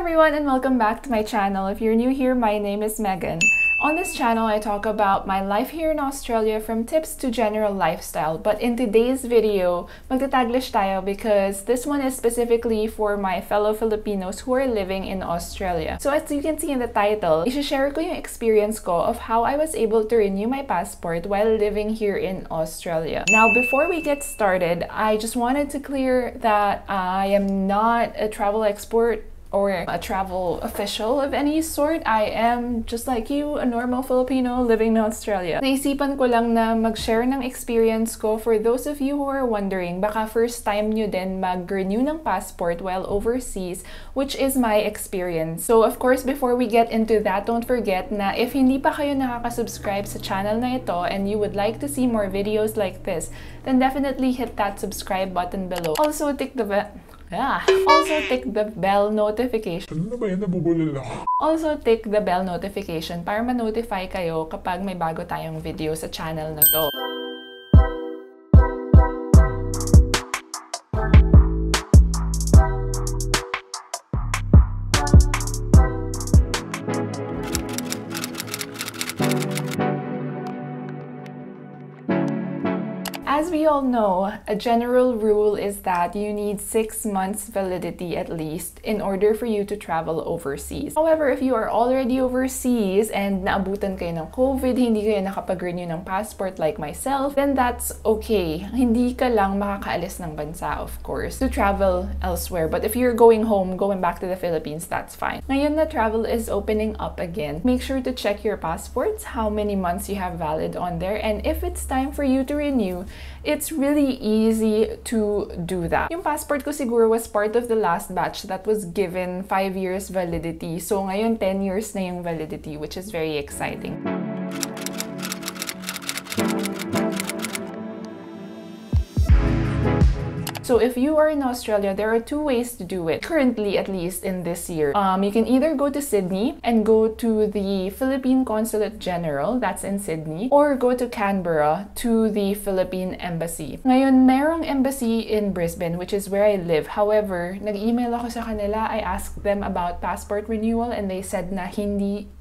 everyone and welcome back to my channel. If you're new here, my name is Megan. On this channel, I talk about my life here in Australia from tips to general lifestyle. But in today's video, magta-Taglish tayo because this one is specifically for my fellow Filipinos who are living in Australia. So as you can see in the title, i-share ko yung experience ko of how I was able to renew my passport while living here in Australia. Now, before we get started, I just wanted to clear that I am not a travel expert or a travel official of any sort. I am just like you, a normal Filipino living in Australia. Naisipan ko lang na mag-share ng experience ko for those of you who are wondering, baka first time nyo din mag-renew ng passport while overseas, which is my experience. So of course, before we get into that, don't forget na if hindi pa kayo nakaka-subscribe sa channel na ito and you would like to see more videos like this, then definitely hit that subscribe button below. Also, tick the bell notification. Ano ba yan? Nabubulol ako. Also, tick the bell notification para ma-notify kayo kapag may bago tayong video sa channel na to. As we all know, a general rule is that you need 6 months validity at least in order for you to travel overseas. However, if you are already overseas and naabutan kayo ng COVID, hindi kayo nakapag-renew ng passport like myself, then that's okay. Hindi ka lang makakaalis ng bansa, of course, to travel elsewhere. But if you're going home, going back to the Philippines, that's fine. Ngayon na travel is opening up again, make sure to check your passports, how many months you have valid on there, and if it's time for you to renew, it's really easy to do that. Yung passport ko siguro was part of the last batch that was given 5 years validity. So ngayon 10 years na yung validity, which is very exciting. So if you are in Australia, there are 2 ways to do it. Currently, at least in this year, you can either go to Sydney and go to the Philippine Consulate General, that's in Sydney, or go to Canberra to the Philippine Embassy. Ngayon, merong embassy in Brisbane, which is where I live. However, nag-email ako sa kanila, I asked them about passport renewal and they said na hindi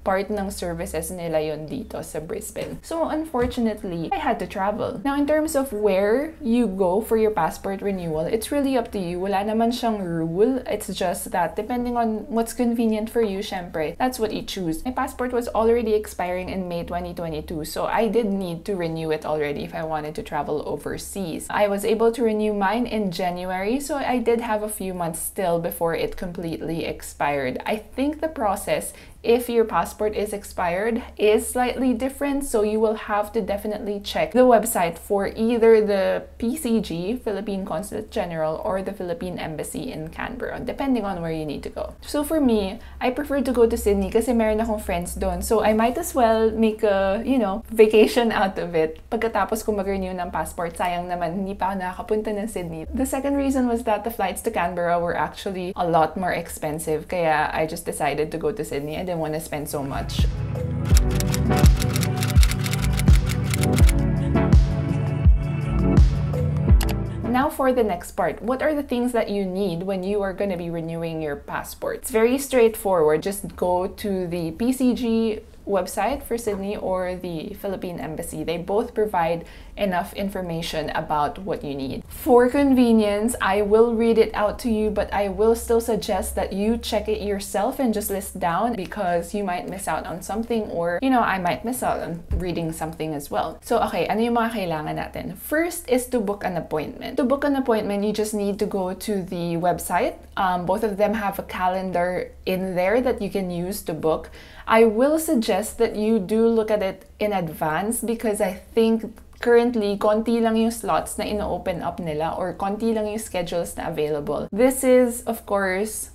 part ng services nila yon dito sa Brisbane. So unfortunately, I had to travel. Now in terms of where you go for your passport renewal, it's really up to you. Wala naman siyang rule. It's just that depending on what's convenient for you, syempre, that's what you choose. My passport was already expiring in May 2022, so I did need to renew it already if I wanted to travel overseas. I was able to renew mine in January, so I did have a few months still before it completely expired. I think the process, if your passport is expired, is slightly different, so you will have to definitely check the website for either the PCG, Philippine Consulate General, or the Philippine Embassy in Canberra, depending on where you need to go. So for me, I prefer to go to Sydney kasi meron akong friends doon, so I might as well make a, vacation out of it. Pagkatapos ko mag-renew ng passport, sayang naman, hindi pa ako nakakapunta ng Sydney. The second reason was that the flights to Canberra were actually a lot more expensive, kaya I just decided to go to Sydney. I didn't want to spend so much. Now for the next part, what are the things that you need when you are going to be renewing your passport? It's very straightforward. Just go to the PCG website for Sydney or the Philippine Embassy. They both provide enough information about what you need. For convenience, I will read it out to you, but I will still suggest that you check it yourself and just list down because you might miss out on something or, I might miss out on reading something as well. So, okay, ano yung mga kailangan natin? First is to book an appointment. To book an appointment, you just need to go to the website. Both of them have a calendar in there that you can use to book. I will suggest that you do look at it in advance because I think currently, konti lang yung slots na ino-open up nila or konti lang yung schedules na available. This is, of course,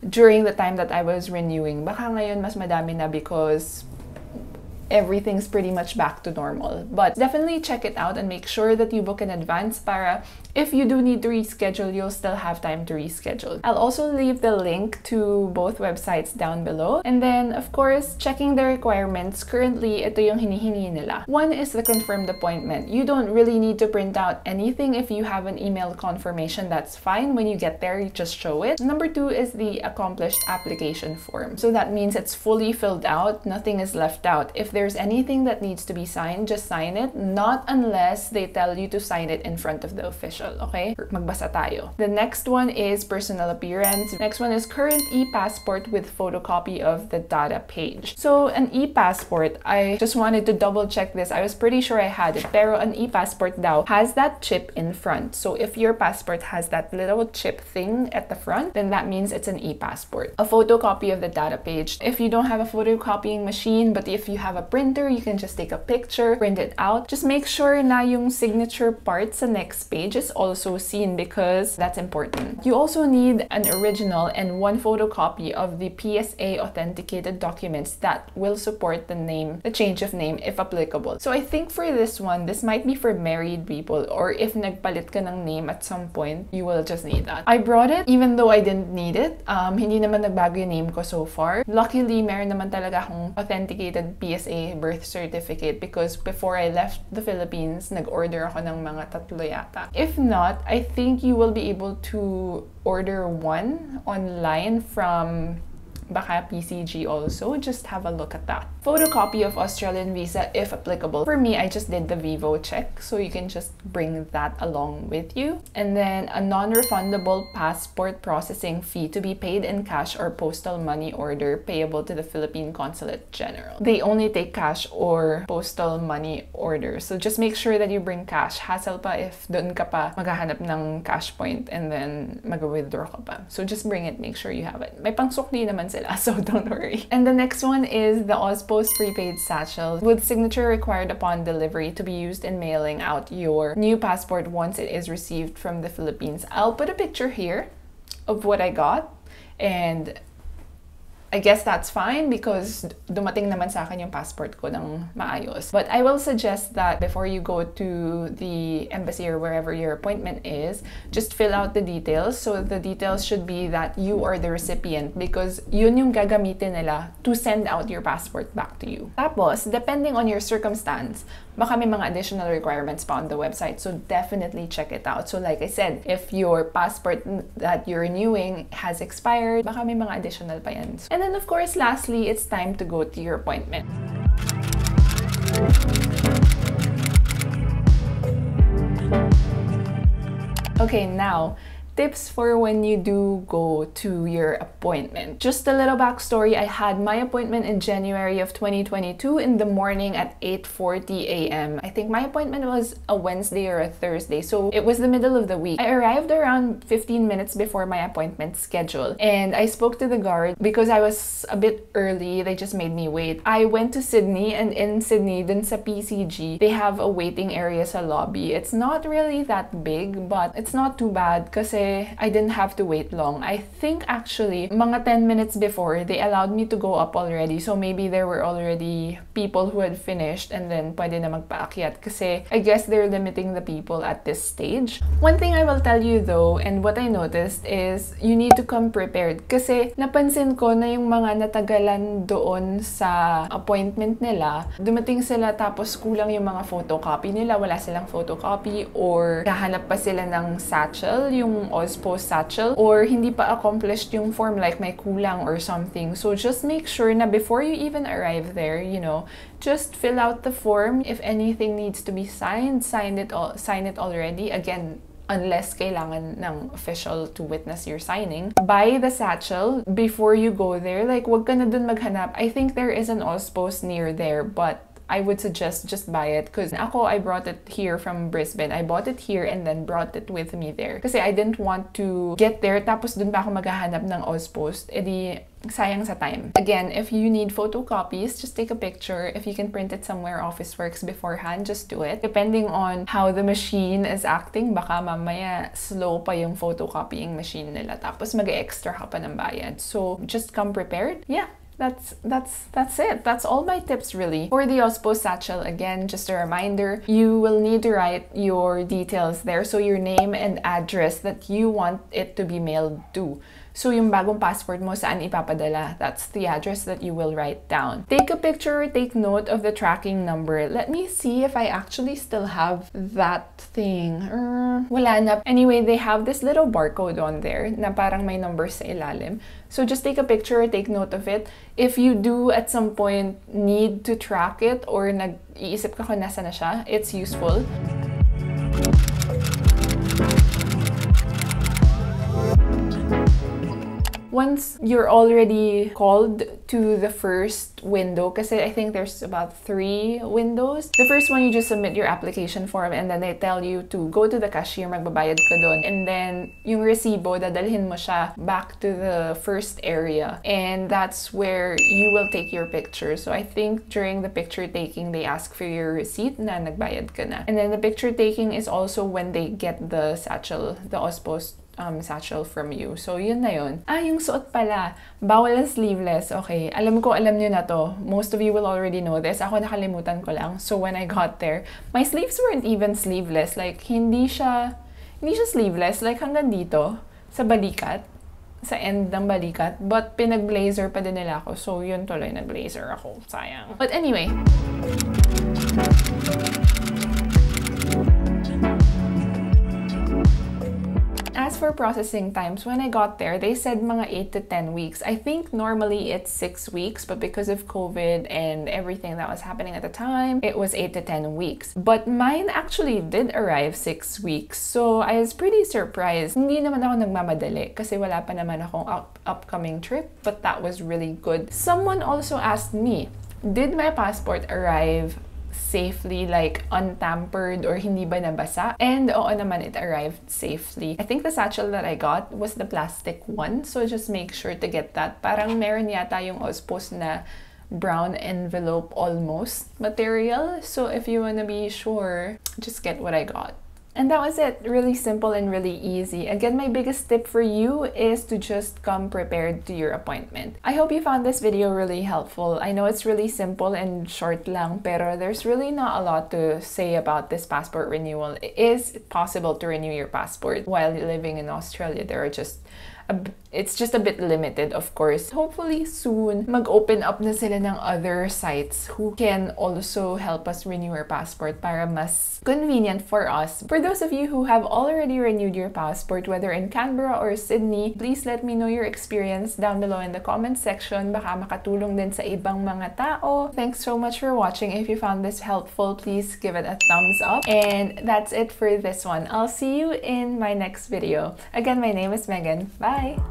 during the time that I was renewing. Baka ngayon mas madami na because everything's pretty much back to normal. But definitely check it out and make sure that you book in advance para If you do need to reschedule, you'll still have time to reschedule. I'll also leave the link to both websites down below. And then, of course, checking the requirements. Currently, ito yung hinihingi nila. One is the confirmed appointment. You don't really need to print out anything. If you have an email confirmation, that's fine. When you get there, you just show it. Number two is the accomplished application form. So that means it's fully filled out. Nothing is left out. If there's anything that needs to be signed, just sign it. Not unless they tell you to sign it in front of the official, okay? Magbasa tayo. The next one is personal appearance. Next one is current e-passport with photocopy of the data page. So an e-passport, I just wanted to double check this. I was pretty sure I had it, pero an e-passport daw has that chip in front. So if your passport has that little chip thing at the front, then that means it's an e-passport. A photocopy of the data page. If you don't have a photocopying machine, but if you have a printer, you can just take a picture, print it out. Just make sure na yung signature part sa next page is also seen because that's important. You also need an original and one photocopy of the PSA authenticated documents that will support the name, the change of name if applicable. So I think for this one, this might be for married people, or if nagpalit ka ng name at some point, you will just need that. I brought it even though I didn't need it. Hindi naman nagbago yung name ko so far. Luckily, meron naman talaga akong authenticated PSA birth certificate because before I left the Philippines, nag-order ako ng mga tatlo yata. If not, I think you will be able to order one online from baka PCG also. Just have a look at that. Photocopy of Australian visa if applicable. For me, I just did the Vivo check, so you can just bring that along with you. And then a non-refundable passport processing fee to be paid in cash or postal money order payable to the Philippine Consulate General. They only take cash or postal money order. So just make sure that you bring cash. Hassle pa if doon ka pa maghahanap ng cash point and then mag-withdraw ka pa. So just bring it, make sure you have it. May pangsukli naman sila, so don't worry. And the next one is the Ozpost prepaid satchel with signature required upon delivery to be used in mailing out your new passport once it is received from the Philippines. I'll put a picture here of what I got, and I guess that's fine because dumating naman sa akin yung passport ko ng maayos. But I will suggest that before you go to the embassy or wherever your appointment is, just fill out the details. So the details should be that you are the recipient because yun yung gagamitin nila to send out your passport back to you. Tapos, depending on your circumstance, baka may mga additional requirements pa on the website. So definitely check it out. So like I said, if your passport that you're renewing has expired, baka may mga additional pa yan. And then of course, lastly, it's time to go to your appointment. Okay, now, tips for when you do go to your appointment. Just a little backstory, I had my appointment in January of 2022 in the morning at 8:40 a.m. I think my appointment was a Wednesday or a Thursday, so it was the middle of the week. I arrived around 15 minutes before my appointment schedule, and I spoke to the guard because I was a bit early. They just made me wait. I went to Sydney, and in Sydney, dun sa PCG, they have a waiting area sa lobby. It's not really that big, but it's not too bad kasi I didn't have to wait long. I think actually, mga 10 minutes before, they allowed me to go up already. So maybe there were already people who had finished and then pwede na magpaakyat kasi I guess they're limiting the people at this stage. One thing I will tell you though, and what I noticed is you need to come prepared kasi napansin ko na yung mga natagalan doon sa appointment nila, dumating sila tapos kulang yung mga photocopy nila, wala silang photocopy or kahanap pa sila ng satchel, yung Ozpost satchel, or hindi pa accomplished yung form like may kulang or something. So just make sure na before you even arrive there, you know, just fill out the form. If anything needs to be signed, sign it already. Again, unless kailangan ng official to witness your signing. Buy the satchel before you go there. Like, wag ka na dun maghanap. I think there is an Ozpost near there, but I would suggest just buy it because ako, I brought it here from Brisbane. I bought it here and then brought it with me there. Kasi I didn't want to get there tapos dun pa ako maghahanap ng Ozpost. E di, sayang sa time. Again, if you need photocopies, just take a picture. If you can print it somewhere Officeworks beforehand, just do it. Depending on how the machine is acting, baka mamaya slow pa yung photocopying machine nila. Tapos mag-extra ka pa ng bayad. So, just come prepared. Yeah. that's it. That's all my tips really. For the OSPO satchel, again, just a reminder, you will need to write your details there. So your name and address that you want it to be mailed to. So yung bagong passport mo, saan ipapadala? That's the address that you will write down. Take a picture, take note of the tracking number. Let me see if I actually still have that thing. Wala na. Anyway, they have this little barcode on there na parang may numbers sa ilalim. So just take a picture, take note of it. If you do at some point need to track it or nag-iisip ka kung nasa na siya, it's useful. Once you're already called to the first window, kasi I think there's about 3 windows. The first one, you just submit your application form and then they tell you to go to the cashier, magbabayad ka doon. And then, yung resibo, dadalhin mo siya back to the first area. And that's where you will take your picture. So I think during the picture taking, they ask for your receipt na nagbayad ka na. And then the picture taking is also when they get the satchel, the OSPO satchel from you. So, yun na yun. Yung suot pala. Bawal ang sleeveless. Okay, alam nyo na to. Most of you will already know this. Ako nakalimutan ko lang. So, when I got there, my sleeves weren't even sleeveless. Like, hindi siya sleeveless. Like, hanggang dito, sa balikat. Sa end ng balikat. But, pinag-blazer pa din nila ako. So, yun tuloy, nag-blazer ako. Sayang. But anyway, as for processing times, when I got there, they said mga 8 to 10 weeks. I think normally it's 6 weeks, but because of COVID and everything that was happening at the time, it was 8 to 10 weeks. But mine actually did arrive 6 weeks. So I was pretty surprised. Hindi naman ako nagmamadali kasi wala pa naman akong upcoming trip, but that was really good. Someone also asked me, did my passport arrive safely, like untampered or hindi ba nabasa? And oo naman, it arrived safely. I think the satchel that I got was the plastic one, so just make sure to get that. Parang meron yata yung OSPO's na brown envelope almost material. So if you wanna be sure, just get what I got. And that was it. Really simple and really easy. Again, my biggest tip for you is to just come prepared to your appointment. I hope you found this video really helpful. I know it's really simple and short lang, pero there's really not a lot to say about this passport renewal. It is possible to renew your passport while living in Australia. It's just a bit limited, of course. Hopefully soon, mag-open up na sila ng other sites who can also help us renew our passport para mas convenient for us. For those of you who have already renewed your passport, whether in Canberra or Sydney, please let me know your experience down below in the comment section. Baka makatulong din sa ibang mga tao. Thanks so much for watching. If you found this helpful, please give it a thumbs up. And that's it for this one. I'll see you in my next video. Again, my name is Megan. Bye!